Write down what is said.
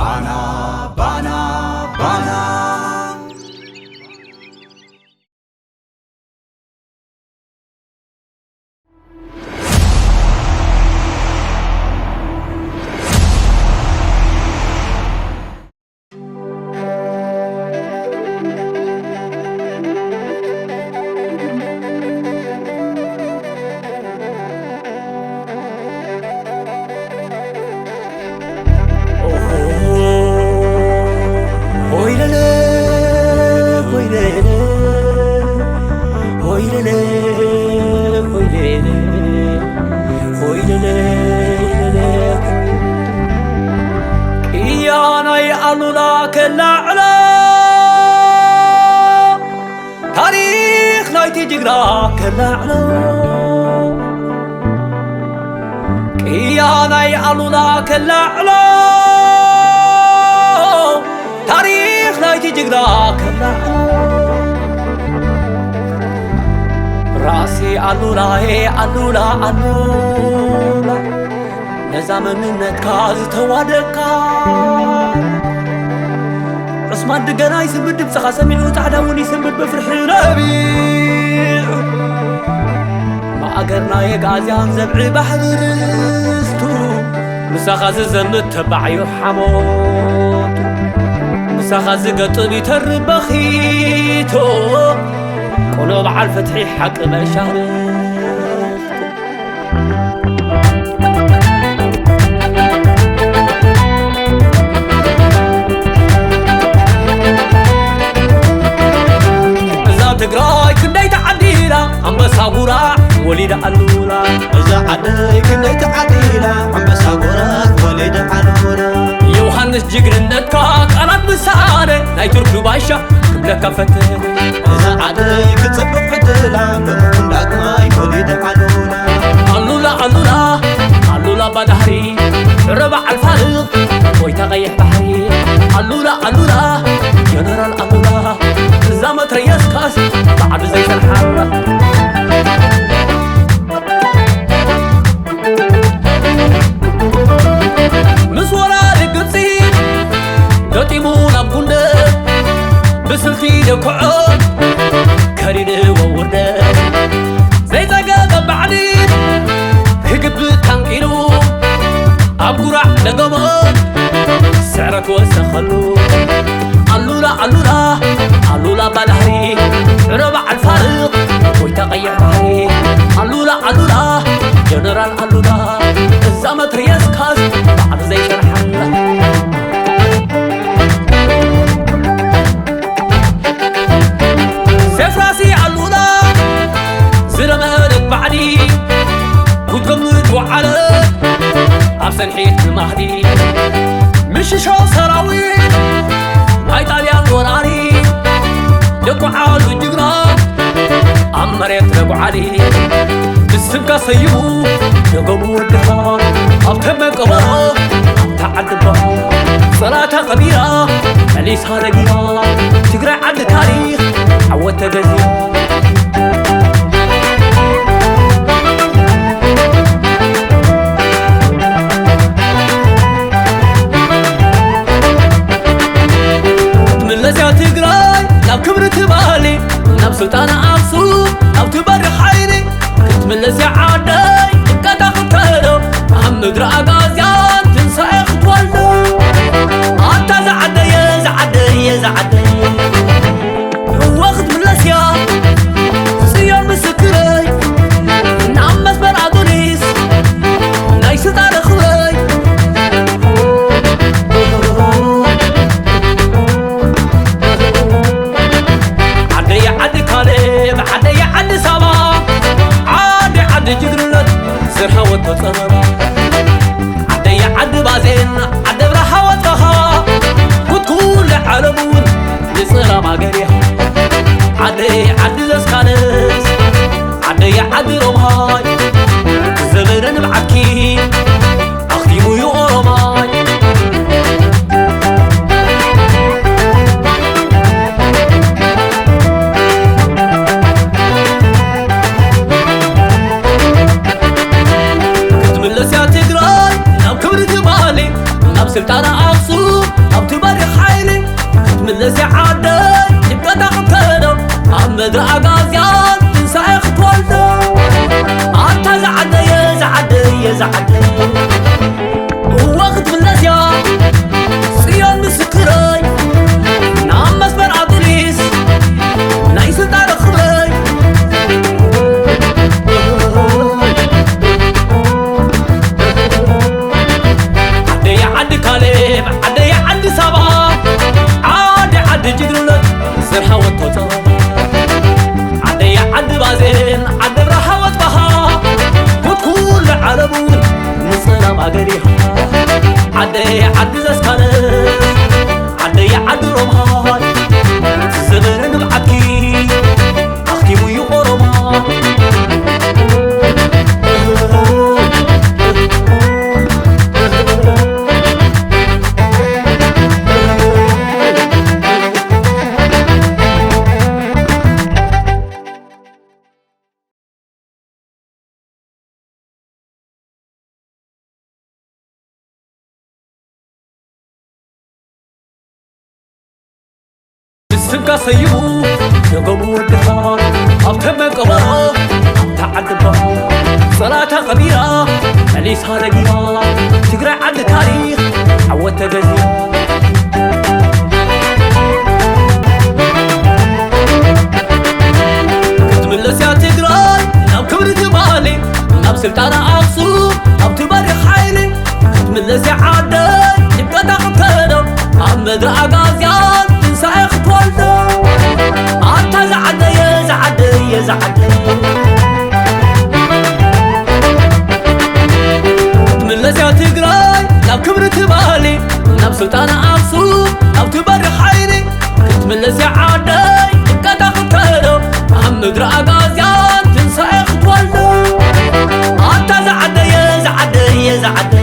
Bana, bana, bana. تاريخ نايتي جقرا كنعلو كياناي علونا كنعلو تاريخ نايتي جقرا كنعلو راسي علولا هي علولا علولا نزامن النتكاز توادكا عثمان دقنا يسبد بسخا سميعو تعداون يسبد بفرح ربيع ما أقرنا يقازيان زبعي بحر رستو مساخا ززمت تبعيو حموت مساخا زقط بيتر بخيتو قلوب عالفتحي حق بشهر تقراي كندي تعديلا عم بسابورا وليد علولا إذا عدي كندي تعديلا عم بسابورا وليد علولا يوحنس جقرنتك قرات بسانة ناي تركو بايشا كملك فتن إذا عدي كتصبب حدلا بمكندك ماي وليد علولا علولا علولا علولا بدهري ربع الفارق ويتغيح بحري علولا علولا جنرال علولا زامت رياس كاس بعد زي الحارة مسورا لقبسين قطيمونا بقندة بسلتي دكعون كريدة ووردة زي زاقا بعدين هقب تنقينو أبقرع لقمان سعرك وسخلو علولا علولا علولا بدهري ربع الفارق ويتغير بحري علولا علولا جنرال علولا الزامت رياس كاز بعد زي شرحان سيف راسي علولا زرمهنك بعدي وقمت وعلى عبسن حيت المهدي مش شو سراويل هاي طاليان وراني لقو عالو جقنا عمريت لقو علي بالسبقة سيبو يقومو الدها أبتم قبرها تعدبها صلاة قبيرة مليس هارقيا تقرأ عد تاريخ عوات تقزيا سلطان عصو أو تبرح عيني كنت من لسي عادي كنت أخطينو محمد رأقازيان تنسى اختوالو أنت زعدي زعدي زعدي وقت من لسيا سيار مسكري نعم مسبر عدونيس نايس تاريخي عدي عد سما عدي جدرلت سرها وتطربا عدي عد بازين عد برها وطها وتكون عربون لصرا ما قريها عدي عد زسكانس عدي عد رومهاي زمرن معكي أختيمو يورماي سلطان عصو سنكا سيبو يقوموا الدخار أبتم قبرة تعدبا صلاة قبيرة أليس هارجيها تقرأ عن تاريخ عود تجزيها كتملس يا تقرأي ناب كبر جبالي ناب سلطان أقصو ناب تباري حيلي كتملس يا عادي يبقى تاخد عم مدرع غازيان تنسى اختوالنا انت زعد يا زعد يا زعد تملس يا تقراي ناب كبر تبالي ناب سلطان أقصو ناب تبري حيري كتملس يا عادي يبقى تاخد عم مدرع غازيان تنسى اختوالنا انت زعد يا زعد يا زعد